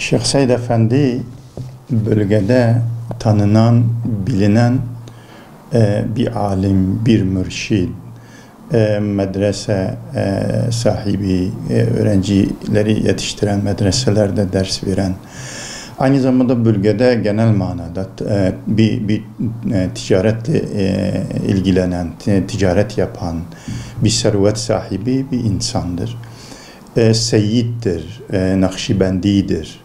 Şeyh Said Efendi bölgede tanınan, bilinen bir alim, bir mürşid, medrese sahibi, öğrencileri yetiştiren, medreselerde ders veren, aynı zamanda bölgede genel manada bir ticaretle ilgilenen, ticaret yapan bir servet sahibi bir insandır. Seyyiddir, Nakşibendidir.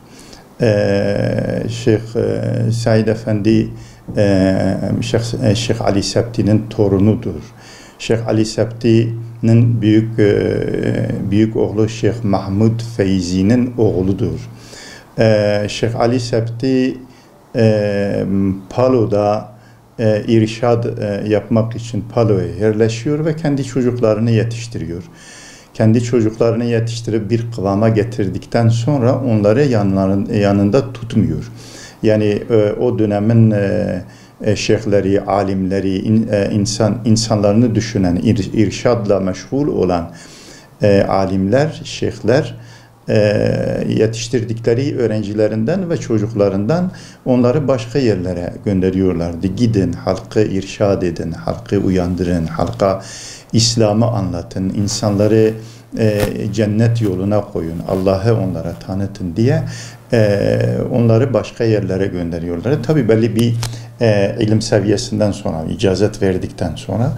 Şeyh Said Efendi Şeyh Ali Septi'nin torunudur. Şeyh Ali Septi'nin büyük oğlu Şeyh Mahmud Feyzi'nin oğludur. Şeyh Ali Septi Palo'da irşad yapmak için Palo'ya yerleşiyor ve kendi çocuklarını yetiştiriyor. Kendi çocuklarını yetiştirip bir kıvama getirdikten sonra onları yanında tutmuyor. Yani o dönemin şeyhleri, alimleri, insanlarını düşünen, irşadla meşgul olan alimler, şeyhler yetiştirdikleri öğrencilerinden ve çocuklarından onları başka yerlere gönderiyorlardı. Gidin, halkı irşad edin, halkı uyandırın, halka İslam'ı anlatın, insanları cennet yoluna koyun, Allah'ı onlara tanıtın diye onları başka yerlere gönderiyorlar. Tabi belli bir ilim seviyesinden sonra, icazet verdikten sonra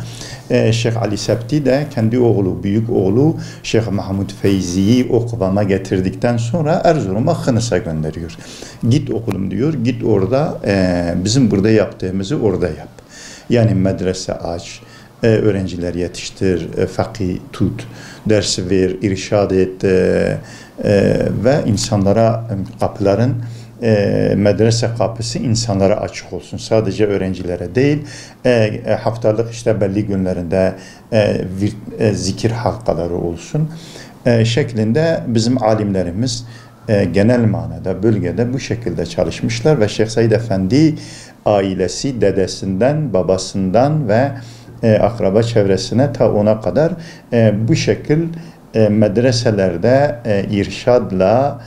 Şeyh Ali Septi de kendi oğlu, büyük oğlu Şeyh Mahmud Feyzi'yi o kıvama getirdikten sonra Erzurum'a Hınıs'a gönderiyor. Git okulum diyor, git orada bizim burada yaptığımızı orada yap. Yani medrese aç, öğrenciler yetiştir, fakih tut, ders ver, irşad et ve insanlara kapıların medrese kapısı insanlara açık olsun. Sadece öğrencilere değil, haftalık işte belli günlerinde zikir halkaları olsun şeklinde bizim alimlerimiz genel manada bölgede bu şekilde çalışmışlar ve Şeyh Said Efendi ailesi dedesinden, babasından ve akraba çevresine ta ona kadar bu şekil medreselerde irşadla,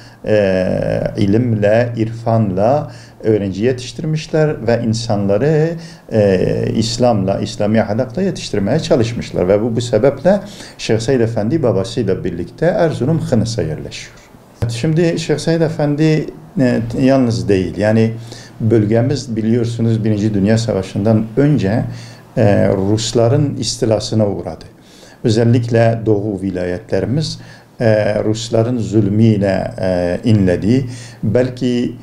ilimle, irfanla öğrenci yetiştirmişler ve insanları İslam'la, İslami ahlakla yetiştirmeye çalışmışlar ve bu sebeple Şeyh Said Efendi babasıyla birlikte Erzurum Hınıs'a yerleşiyor. Şimdi Şeyh Said Efendi yalnız değil, yani bölgemiz biliyorsunuz Birinci Dünya Savaşı'ndan önce Rusların istilasına uğradı. Özellikle Doğu vilayetlerimiz Rusların zulmüyle inledi. Belki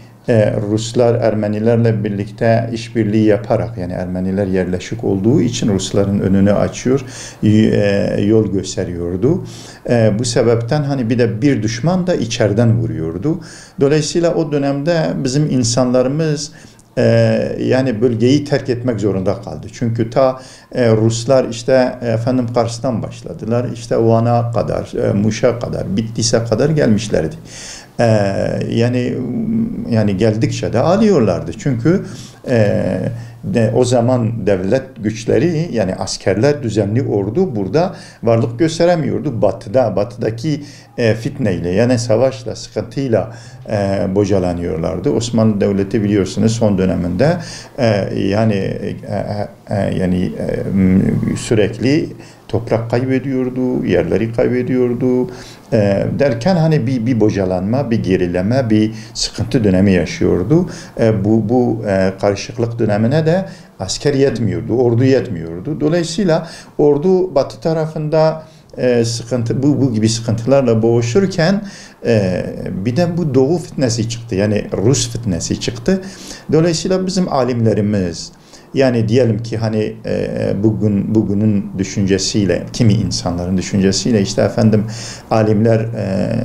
Ruslar Ermenilerle birlikte işbirliği yaparak, yani Ermeniler yerleşik olduğu için Rusların önünü açıyor, yol gösteriyordu. Bu sebepten hani bir düşman da içeriden vuruyordu. Dolayısıyla o dönemde bizim insanlarımız yani bölgeyi terk etmek zorunda kaldı. Çünkü Ruslar işte Kars'tan başladılar. İşte Van'a kadar, Muş'a kadar, Bitlis'e kadar gelmişlerdi. Yani geldikçe de alıyorlardı. Çünkü o zaman devlet güçleri, yani askerler, düzenli ordu burada varlık gösteremiyordu. Batıdaki fitneyle, yani savaşla, sıkıntıyla bocalanıyorlardı. Osmanlı Devleti biliyorsunuz son döneminde sürekli toprak kaybediyordu, yerleri kaybediyordu. Derken hani bir bocalanma, bir gerileme, bir sıkıntı dönemi yaşıyordu. Bu karışıklık dönemine de asker yetmiyordu, ordu yetmiyordu. Dolayısıyla ordu batı tarafında bu gibi sıkıntılarla boğuşurken bir de bu Doğu fitnesi çıktı, yani Rus fitnesi çıktı. Dolayısıyla bizim alimlerimiz, yani diyelim ki hani bugünün düşüncesiyle, kimi insanların düşüncesiyle işte alimler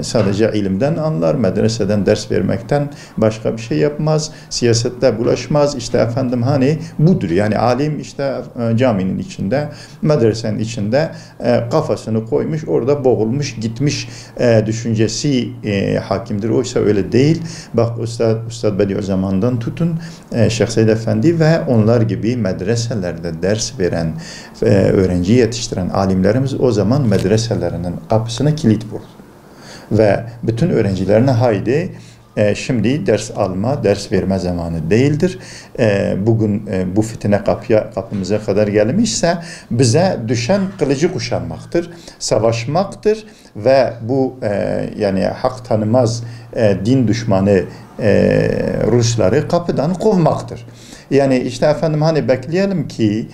sadece ilimden anlar, medreseden ders vermekten başka bir şey yapmaz, siyasette bulaşmaz, işte hani budur. Yani alim işte caminin içinde, medresenin içinde kafasını koymuş, orada boğulmuş, gitmiş düşüncesi hakimdir. Oysa öyle değil. Bak Üstad Bediüzzaman'dan tutun Şeyh Said Efendi ve onlar gibi medreselerde ders veren, öğrenci yetiştiren alimlerimiz o zaman medreselerinin kapısına kilit vurdu. Ve bütün öğrencilerine haydi Şimdi ders alma, ders verme zamanı değildir. Bugün bu fitne kapımıza kadar gelmişse bize düşen kılıcı kuşanmaktır, savaşmaktır ve bu yani hak tanımaz din düşmanı Rusları kapıdan kovmaktır. Yani işte efendim hani bekleyelim ki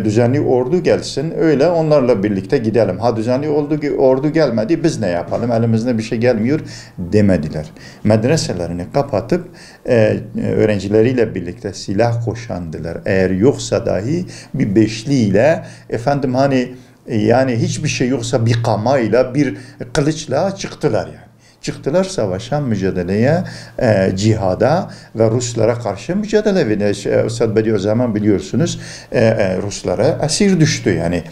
düzenli ordu gelsin, öyle onlarla birlikte gidelim. Ha düzenli ordu gelmedi, biz ne yapalım, elimizde bir şey gelmiyor demediler. Medreselerini kapatıp öğrencileriyle birlikte silah koşandılar. Eğer yoksa dahi bir beşliyle efendim hani yani hiçbir şey yoksa bir kamayla, bir kılıçla çıktılar yani. Çıktılar savaşa, mücadeleye, cihada ve Ruslara karşı mücadele ve Üstad Bediüzzaman biliyorsunuz Ruslara esir düştü. Yani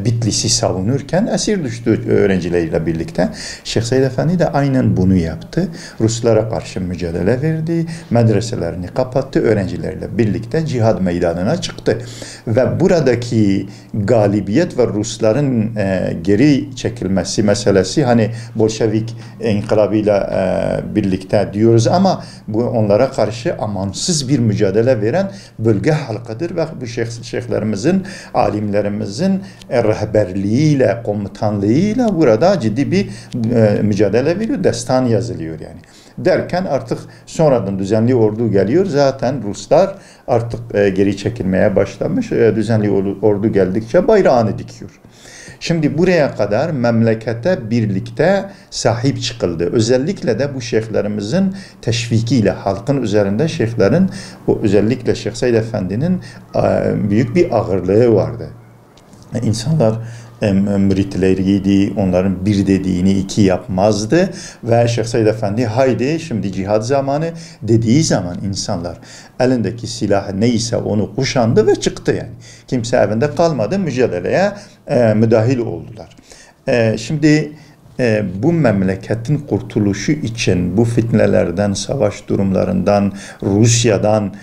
Bitlis'i savunurken esir düştü öğrencileriyle birlikte. Şeyh Said Efendi de aynen bunu yaptı. Ruslara karşı mücadele verdi, medreselerini kapattı, öğrencileriyle birlikte cihad meydanına çıktı. Ve buradaki galibiyet ve Rusların geri çekilmesi meselesi hani Bolşevik inkılabıyla birlikte diyoruz ama bu onlara karşı amansız bir mücadele veren bölge halkıdır ve bu şeyhlerimizin, alimlerimizin rehberliğiyle, komutanlığıyla burada ciddi bir mücadele veriyor, destan yazılıyor yani. Derken artık sonradan düzenli ordu geliyor. Zaten Ruslar artık geri çekilmeye başlamış. Düzenli ordu geldikçe bayrağını dikiyor. Şimdi buraya kadar memlekete birlikte sahip çıkıldı. Özellikle de bu şeyhlerimizin teşvikiyle halkın üzerinde şeyhlerin, bu özellikle Şeyh Said Efendi'nin büyük bir ağırlığı vardı. İnsanlar müritleriydi, onların bir dediğini iki yapmazdı ve Şeyh Said Efendi haydi şimdi cihad zamanı dediği zaman insanlar elindeki silah neyse onu kuşandı ve çıktı yani. Kimse evinde kalmadı, mücadeleye müdahil oldular. Şimdi bu memleketin kurtuluşu için bu fitnelerden, savaş durumlarından, Rusya'dan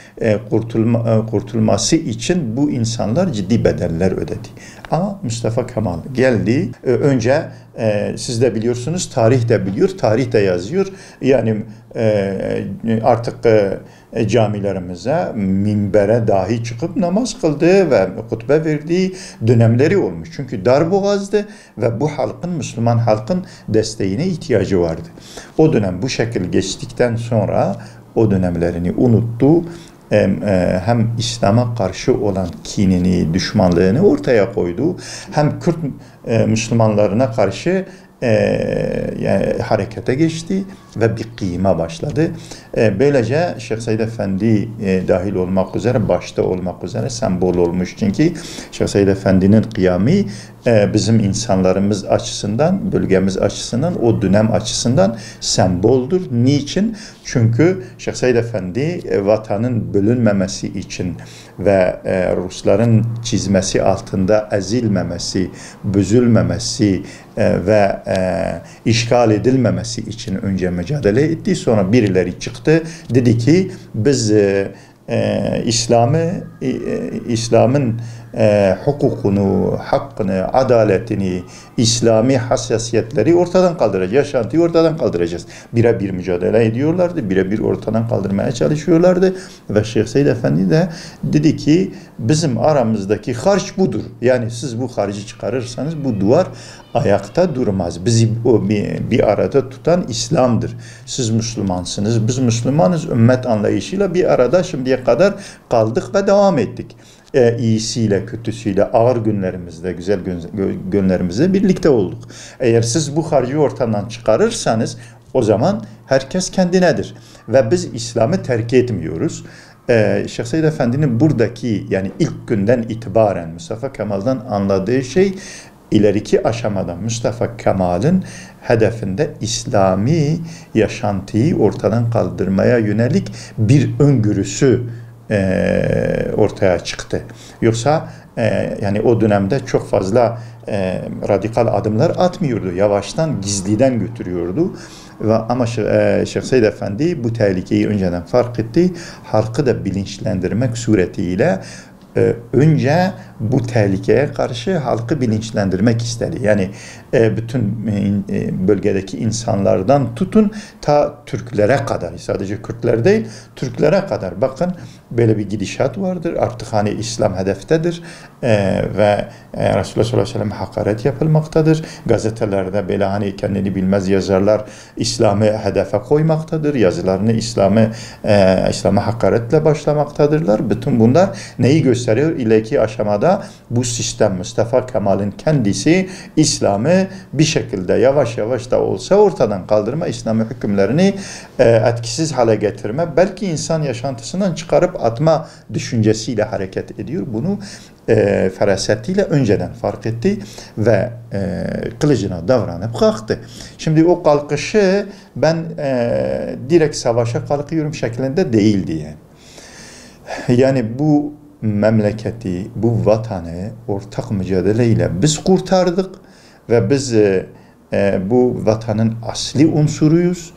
kurtulması için bu insanlar ciddi bedeller ödedi. Ama Mustafa Kemal geldi. Önce siz de biliyorsunuz, tarih de biliyor, tarih de yazıyor. Yani artık camilerimize, minbere dahi çıkıp namaz kıldı ve hutbe verdiği dönemleri olmuş. Çünkü darboğazdı ve bu halkın, Müslüman halkın desteğine ihtiyacı vardı. O dönem bu şekil geçtikten sonra o dönemlerini unuttu. Hem İslam'a karşı olan kinini, düşmanlığını ortaya koydu. Hem Kürt Müslümanlarına karşı yani harekete geçti ve bir kıyma başladı. Böylece Şeyh Said Efendi dahil olmak üzere, başta olmak üzere sembol olmuş. Çünkü Şeyh Said Efendi'nin kıyamı bizim insanlarımız açısından, bölgemiz açısından, o dönem açısından semboldur. Niçin? Çünkü Şeyh Said Efendi vatanın bölünmemesi için ve Rusların çizmesi altında ezilmemesi, büzülmemesi ve işgal edilmemesi için önce mücadele etti. Sonra birileri çıktı. Dedi ki biz İslam'ın hukukunu, hakkını, adaletini, İslami hassasiyetleri ortadan kaldıracağız. Yaşantıyı ortadan kaldıracağız. Birebir mücadele ediyorlardı. Birebir ortadan kaldırmaya çalışıyorlardı. Ve Şeyh Said Efendi de dedi ki bizim aramızdaki harç budur. Yani siz bu harcı çıkarırsanız bu duvar ayakta durmaz. Bizi bir arada tutan İslam'dır. Siz Müslümansınız, biz Müslümanız. Ümmet anlayışıyla bir arada şimdiye kadar kaldık ve devam ettik. İyisiyle, kötüsüyle, ağır günlerimizde, güzel günlerimizde birlikte olduk. Eğer siz bu harcı ortadan çıkarırsanız o zaman herkes kendinedir. Ve biz İslam'ı terk etmiyoruz. Şeyh Said Efendi'nin buradaki yani ilk günden itibaren Mustafa Kemal'dan anladığı şey ileriki aşamada Mustafa Kemal'in hedefinde İslami yaşantıyı ortadan kaldırmaya yönelik bir öngörüsü ortaya çıktı. Yoksa yani o dönemde çok fazla radikal adımlar atmıyordu. Yavaştan, gizliden götürüyordu. Ama Şeyh Said Efendi bu tehlikeyi önceden fark etti. Halkı da bilinçlendirmek suretiyle önce bu tehlikeye karşı halkı bilinçlendirmek istedi. Yani bütün bölgedeki insanlardan tutun ta Türklere kadar, sadece Kürtler değil, Türklere kadar bakın böyle bir gidişat vardır. Artık hani İslam hedeftedir ve Resulullah sallallahu aleyhi ve sellem hakaret yapılmaktadır. Gazetelerde böyle hani kendini bilmez yazarlar İslam'ı hedefe koymaktadır. Yazılarını İslam'a hakaretle başlamaktadırlar. Bütün bunlar neyi gösteriyor? İleriki aşamada bu sistem Mustafa Kemal'in kendisi İslam'ı bir şekilde yavaş yavaş da olsa ortadan kaldırma, İslami hükümlerini etkisiz hale getirme, belki insan yaşantısından çıkarıp atma düşüncesiyle hareket ediyor. Bunu ferasetiyle önceden fark etti ve kılıcına davranıp kalktı. Şimdi o kalkışı ben direkt savaşa kalkıyorum şeklinde değildi yani. Yani bu memleketi, bu vatanı ortak mücadeleyle biz kurtardık ve biz bu vatanın asli unsuruyuz.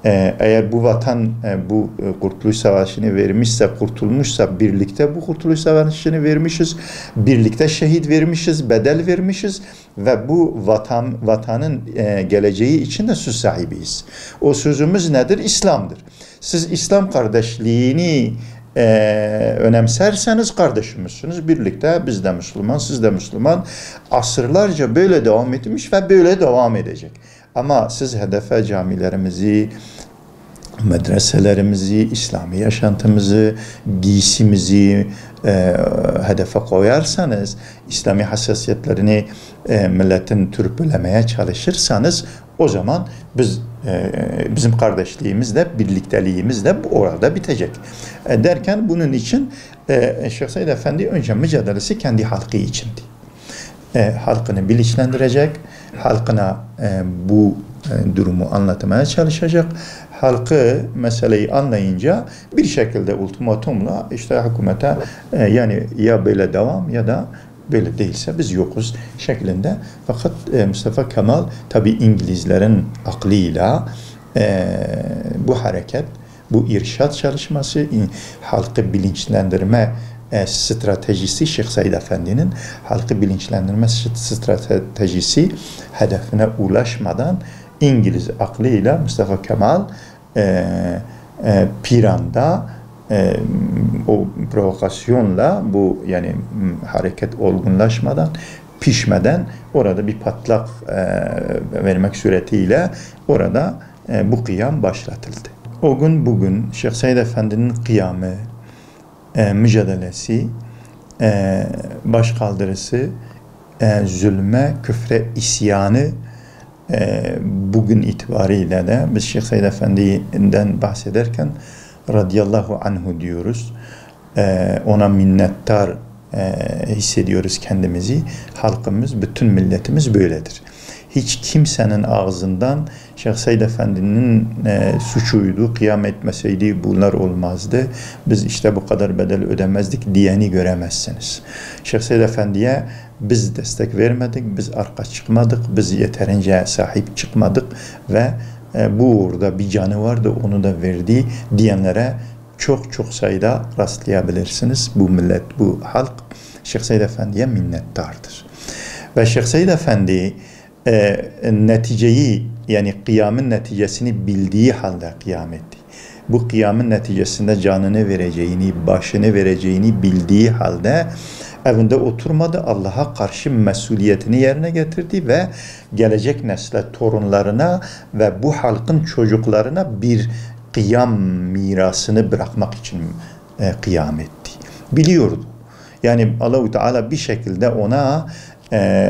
Eğer bu vatan bu Kurtuluş Savaşı'nı vermişse, kurtulmuşsa birlikte bu Kurtuluş Savaşı'nı vermişiz, birlikte şehit vermişiz, bedel vermişiz ve bu vatanın geleceği için de söz sahibiyiz. O sözümüz nedir? İslam'dır. Siz İslam kardeşliğini önemserseniz kardeşimizsiniz. Birlikte biz de Müslüman, siz de Müslüman. Asırlarca böyle devam etmiş ve böyle devam edecek. Ama siz hedefe camilerimizi, medreselerimizi, İslami yaşantımızı, giysimizi hedefe koyarsanız, İslami hassasiyetlerini milletin törpülemeye çalışırsanız, o zaman bizim kardeşliğimiz de, birlikteliğimiz de orada bitecek. Derken bunun için Şeyh Said Efendi önce mücadelesi kendi halkı içindi. Halkını bilinçlendirecek, halkına bu durumu anlatmaya çalışacak. Halkı meseleyi anlayınca bir şekilde ultimatumla işte hükümete yani ya böyle devam ya da böyle değilse biz yokuz şeklinde. Fakat Mustafa Kemal tabi İngilizlerin aklıyla bu hareket, bu irşad çalışması, halkı bilinçlendirme stratejisi, Şeyh Said Efendi'nin halkı bilinçlendirme stratejisi hedefine ulaşmadan İngiliz aklıyla Mustafa Kemal Piran'da o provokasyonla bu yani hareket olgunlaşmadan, pişmeden orada bir patlak vermek suretiyle orada bu kıyam başlatıldı. O gün bugün Şeyh Said Efendi'nin kıyamı, mücadelesi, başkaldırısı, zulme, küfre, isyanı bugün itibariyle de biz Şeyh Said Efendi'den bahsederken radıyallahu anhu diyoruz. Ona minnettar hissediyoruz kendimizi. Halkımız, bütün milletimiz böyledir. Hiç kimsenin ağzından Şeyh Said Efendi'nin suçuydu, kıyam etmeseydi bunlar olmazdı, biz işte bu kadar bedel ödemezdik diyeni göremezsiniz. Şeyh Said Efendi'ye biz destek vermedik, biz arka çıkmadık, biz yeterince sahip çıkmadık ve bu uğurda bir canı vardı, onu da verdi diyenlere çok çok sayıda rastlayabilirsiniz. Bu millet, bu halk Şeyh Said Efendi'ye minnettardır. Ve Şeyh Said Efendi neticeyi, yani kıyamın neticesini bildiği halde kıyam etti. Bu kıyamın neticesinde canını vereceğini, başını vereceğini bildiği halde evinde oturmadı, Allah'a karşı mesuliyetini yerine getirdi ve gelecek nesle, torunlarına ve bu halkın çocuklarına bir kıyam mirasını bırakmak için kıyam etti. Biliyordu. Yani Allah-u Teala bir şekilde ona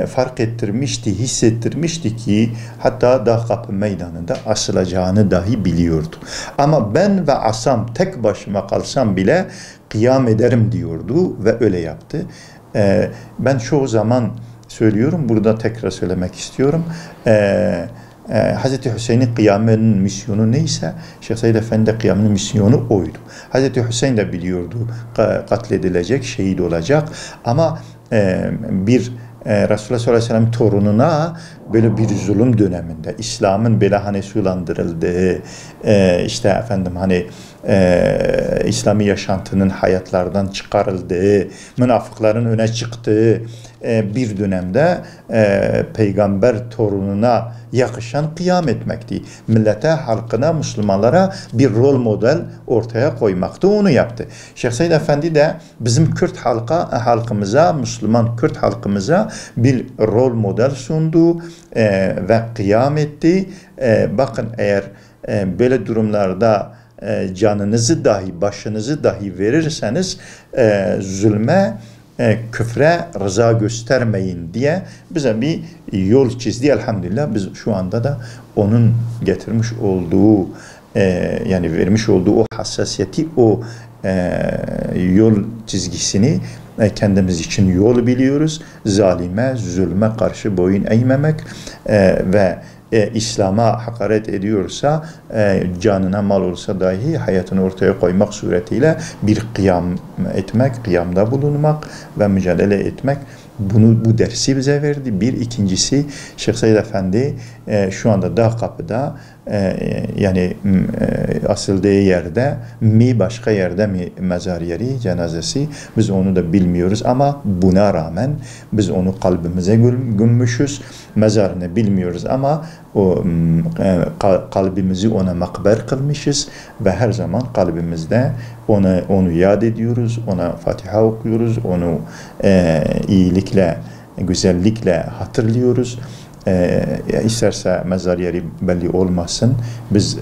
fark ettirmişti, hissettirmişti ki hatta Dağ Kapı Meydanı'nda asılacağını dahi biliyordu. Ama ben ve asam tek başıma kalsam bile kıyam ederim diyordu ve öyle yaptı. Ben çoğu zaman söylüyorum, burada tekrar söylemek istiyorum. Hz. Hüseyin'in kıyamının misyonu neyse, Şeyh Said Efendi kıyamının misyonu oydu. Hz. Hüseyin de biliyordu katledilecek, şehit olacak ama bir Resulullah sallallahu aleyhi ve sellem torununa böyle bir zulüm döneminde İslam'ın böyle hani sulandırıldığı işte efendim hani İslami yaşantının hayatlardan çıkarıldığı, münafıkların öne çıktığı bir dönemde peygamber torununa yakışan kıyam etmekti. Millete, halkına, Müslümanlara bir rol model ortaya koymaktı. Onu yaptı. Şeyh Said Efendi de bizim Kürt halkımıza, Müslüman Kürt halkımıza bir rol model sundu ve kıyam etti. Bakın eğer böyle durumlarda canınızı dahi, başınızı dahi verirseniz zulme, küfre rıza göstermeyin diye bize bir yol çizdi. Elhamdülillah biz şu anda da onun getirmiş olduğu yani vermiş olduğu o hassasiyeti, o yol çizgisini kendimiz için yol biliyoruz. Zalime, zulme karşı boyun eğmemek ve İslam'a hakaret ediyorsa, canına mal olsa dahi hayatını ortaya koymak suretiyle bir kıyam etmek, kıyamda bulunmak ve mücadele etmek. Bu dersi bize verdi. Bir, ikincisi Şeyh Said Efendi şu anda Dağkapı'da yani asıldığı yerde mi, başka yerde mi mezar yeri, cenazesi, biz onu da bilmiyoruz ama buna rağmen biz onu kalbimize gömmüşüz. Mezarını bilmiyoruz ama o kalbimizi ona makber kılmışız ve her zaman kalbimizde onu yad ediyoruz, ona Fatiha okuyoruz, onu iyilikle, güzellikle hatırlıyoruz. İsterse mezar yeri belli olmasın. Biz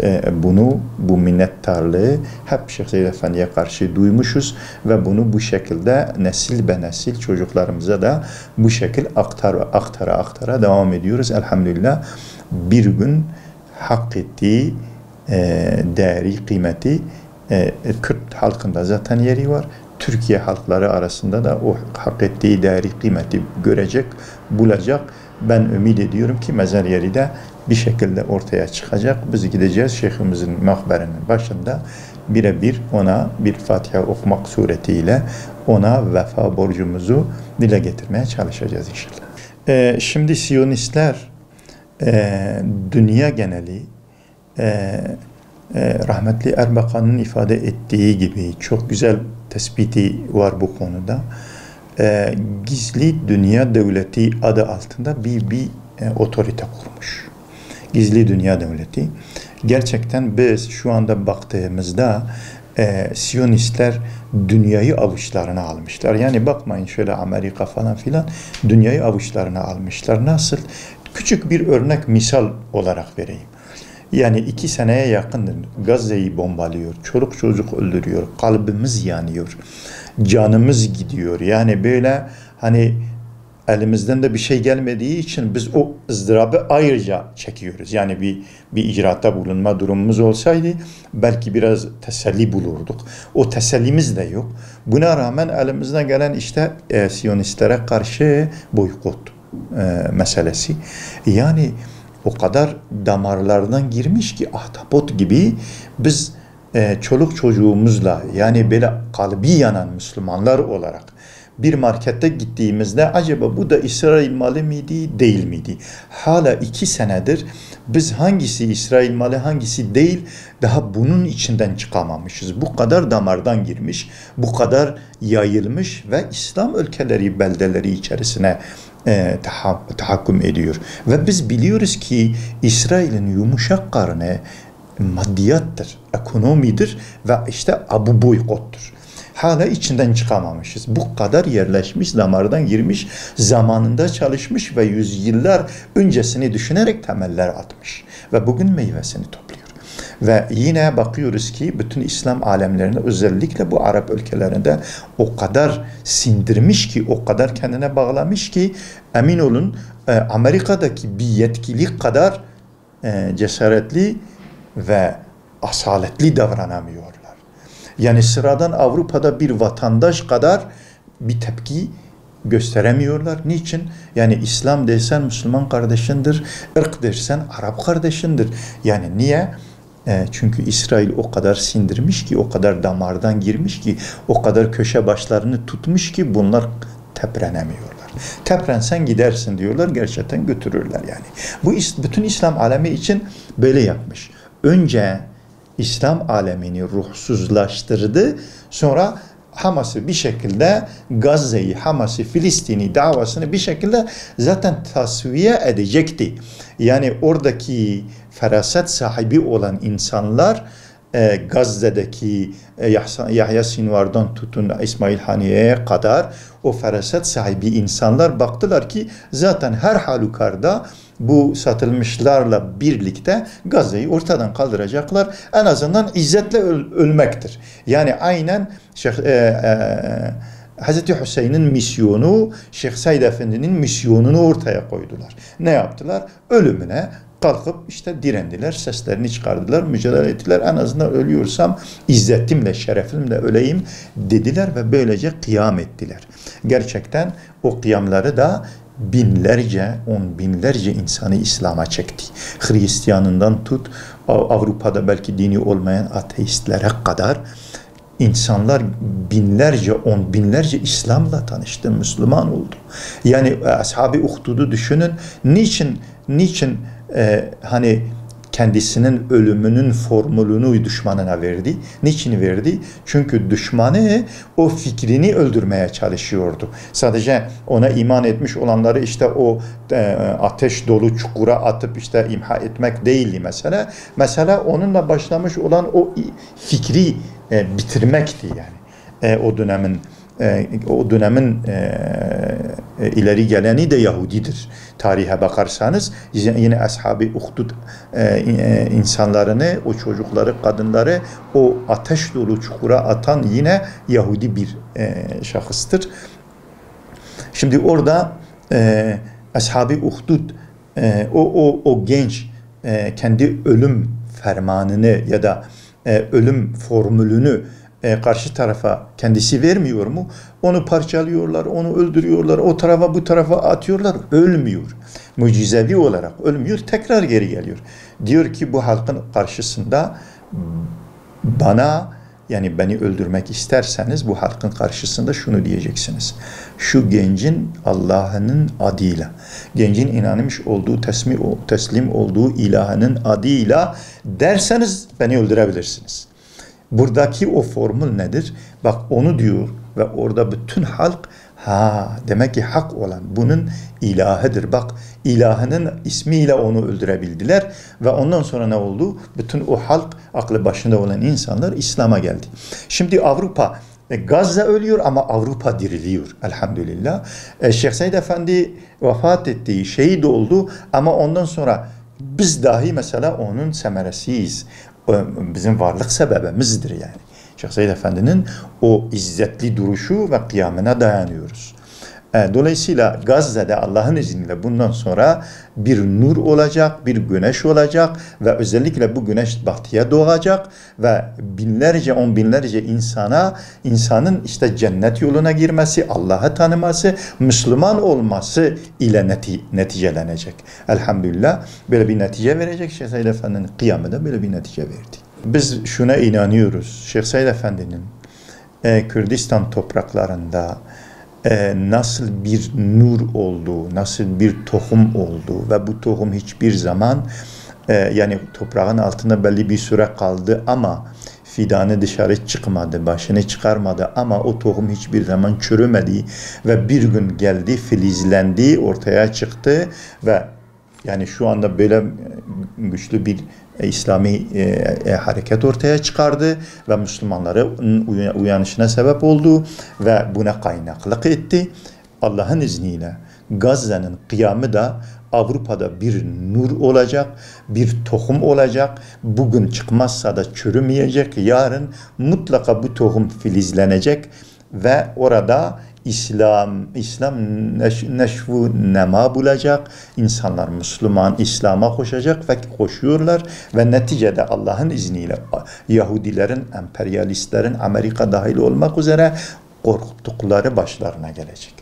bu minnettarlığı hep Şeyh Said Efendi'ye karşı duymuşuz ve bunu bu şekilde nesil be nesil çocuklarımıza da bu şekil aktara devam ediyoruz. Elhamdülillah bir gün hak ettiği değeri, kıymeti Kürt halkında zaten yeri var. Türkiye halkları arasında da o hak ettiği değeri, kıymeti görecek, bulacak. Ben ümit ediyorum ki mezar yeri de bir şekilde ortaya çıkacak. Biz gideceğiz Şeyhimizin makberinin başında birebir ona bir Fatiha okumak suretiyle ona vefa borcumuzu dile getirmeye çalışacağız inşallah. Şimdi Siyonistler dünya geneli rahmetli Erbakan'ın ifade ettiği gibi çok güzel tespiti var bu konuda. Gizli Dünya Devleti adı altında bir otorite kurmuş. Gizli Dünya Devleti. Gerçekten biz şu anda baktığımızda Siyonistler dünyayı avuçlarına almışlar. Yani bakmayın şöyle Amerika falan filan, dünyayı avuçlarına almışlar. Nasıl? Küçük bir örnek misal olarak vereyim. Yani 2 seneye yakındır Gazze'yi bombalıyor, çoluk çocuk öldürüyor, kalbimiz yanıyor, canımız gidiyor. Yani böyle hani elimizden de bir şey gelmediği için biz o ızdırabı ayrıca çekiyoruz. Yani bir icraatta bulunma durumumuz olsaydı belki biraz teselli bulurduk. O tesellimiz de yok. Buna rağmen elimizden gelen işte Siyonistlere karşı boykot meselesi. Yani o kadar damarlardan girmiş ki ahtapot gibi biz çoluk çocuğumuzla yani böyle kalbi yanan Müslümanlar olarak bir markette gittiğimizde acaba bu da İsrail malı mıydı, değil miydi? Hala 2 senedir biz hangisi İsrail malı, hangisi değil daha bunun içinden çıkamamışız. Bu kadar damardan girmiş, bu kadar yayılmış ve İslam ülkeleri, beldeleri içerisine tahakküm ediyor. Ve biz biliyoruz ki İsrail'in yumuşak karnı maddiyattır, ekonomidir ve işte bu boykottur. Hala içinden çıkamamışız. Bu kadar yerleşmiş, damardan girmiş, zamanında çalışmış ve yüzyıllar öncesini düşünerek temeller atmış. Ve bugün meyvesini topluyor. Ve yine bakıyoruz ki bütün İslam alemlerinde özellikle bu Arap ülkelerinde o kadar sindirmiş ki, o kadar kendine bağlamış ki emin olun Amerika'daki bir yetkili kadar cesaretli ve asaletli davranamıyorlar. Yani sıradan Avrupa'da bir vatandaş kadar bir tepki gösteremiyorlar. Niçin? Yani İslam desen Müslüman kardeşindir, ırk dersen Arap kardeşindir. Yani niye? Çünkü İsrail o kadar sindirmiş ki, o kadar damardan girmiş ki, o kadar köşe başlarını tutmuş ki bunlar teprenemiyorlar. Teprensen gidersin diyorlar, gerçekten götürürler yani. Bu bütün İslam alemi için böyle yapmış. Önce İslam alemini ruhsuzlaştırdı. Sonra Hamas'ı bir şekilde Gazze'yi, Hamas'ı, Filistin'i davasını bir şekilde zaten tasfiye edecekti. Yani oradaki feraset sahibi olan insanlar Gazze'deki Yahya Sinvar'dan tutun İsmail Haniye'ye kadar o feraset sahibi insanlar baktılar ki zaten her halükarda bu satılmışlarla birlikte Gazze'yi ortadan kaldıracaklar. En azından izzetle ölmektir. Yani aynen Hz. Hüseyin'in misyonu, Şeyh Said Efendi'nin misyonunu ortaya koydular. Ne yaptılar? Ölümüne kalkıp işte direndiler, seslerini çıkardılar, mücadele ettiler. En azından ölüyorsam izzetimle, şerefimle öleyim dediler ve böylece kıyam ettiler. Gerçekten o kıyamları da binlerce, on binlerce insanı İslam'a çekti. Hristiyanından tut, Avrupa'da belki dini olmayan ateistlere kadar insanlar binlerce, on binlerce İslam'la tanıştı, Müslüman oldu. Yani Ashab-ı Uhdud'u düşünün. Niçin hani kendisinin ölümünün formülünü düşmanına verdi? Niçin verdi? Çünkü düşmanı o fikrini öldürmeye çalışıyordu. Sadece ona iman etmiş olanları işte o ateş dolu çukura atıp işte imha etmek değildi mesela. Mesela onunla başlamış olan o fikri bitirmekti yani. O dönemin ileri geleni de Yahudidir. Tarihe bakarsanız yine Ashab-ı Uhdud insanlarını, o çocukları, kadınları o ateş dolu çukura atan yine Yahudi bir şahıstır. Şimdi orada Ashab-ı Uhdud o genç kendi ölüm fermanını ya da ölüm formülünü karşı tarafa kendisi vermiyor mu? Onu parçalıyorlar, onu öldürüyorlar, o tarafa bu tarafa atıyorlar, ölmüyor. Mucizevi olarak ölmüyor, tekrar geri geliyor. Diyor ki bu halkın karşısında yani beni öldürmek isterseniz bu halkın karşısında şunu diyeceksiniz. Şu gencin Allah'ın adıyla, gencin inanmış olduğu, teslim olduğu ilahının adıyla derseniz beni öldürebilirsiniz. Buradaki o formül nedir? Bak onu diyor ve orada bütün halk demek ki hak olan bunun ilahıdır. Bak ilahının ismiyle onu öldürebildiler ve ondan sonra ne oldu? Bütün o halk, aklı başında olan insanlar İslam'a geldi. Şimdi Avrupa, Gazze ölüyor ama Avrupa diriliyor elhamdülillah. Şeyh Said Efendi vefat etti, şehit oldu ama ondan sonra biz dahi mesela onun semeresiyiz. Bizim varlık sebebimizdir yani. Şeyh Said Efendi'nin o izzetli duruşu ve kıyamına dayanıyoruz. Dolayısıyla Gazze'de Allah'ın izniyle bundan sonra bir nur olacak, bir güneş olacak ve özellikle bu güneş batıya doğacak ve binlerce, on binlerce insanın işte cennet yoluna girmesi, Allah'ı tanıması, Müslüman olması ile neticelenecek. Elhamdülillah böyle bir netice verecek. Şeyh Said Efendi'nin kıyamı da böyle bir netice verdi. Biz şuna inanıyoruz. Şeyh Said Efendi'nin Kürdistan topraklarında nasıl bir nur olduğu, nasıl bir tohum olduğu ve bu tohum hiçbir zaman yani toprağın altında belli bir süre kaldı ama fidanı dışarı çıkmadı, başını çıkarmadı ama o tohum hiçbir zaman çürümedi ve bir gün geldi, filizlendi, ortaya çıktı ve yani şu anda böyle güçlü bir İslami hareket ortaya çıkardı ve Müslümanların uyanışına sebep oldu ve buna kaynaklık etti. Allah'ın izniyle Gazze'nin kıyamı da Avrupa'da bir nur olacak, bir tohum olacak. Bugün çıkmazsa da çürümeyecek. Yarın mutlaka bu tohum filizlenecek ve orada İslam neşvu nema bulacak. İnsanlar Müslüman, İslam'a koşacak ve koşuyorlar ve neticede Allah'ın izniyle Yahudilerin, emperyalistlerin, Amerika dahil olmak üzere korktukları başlarına gelecek.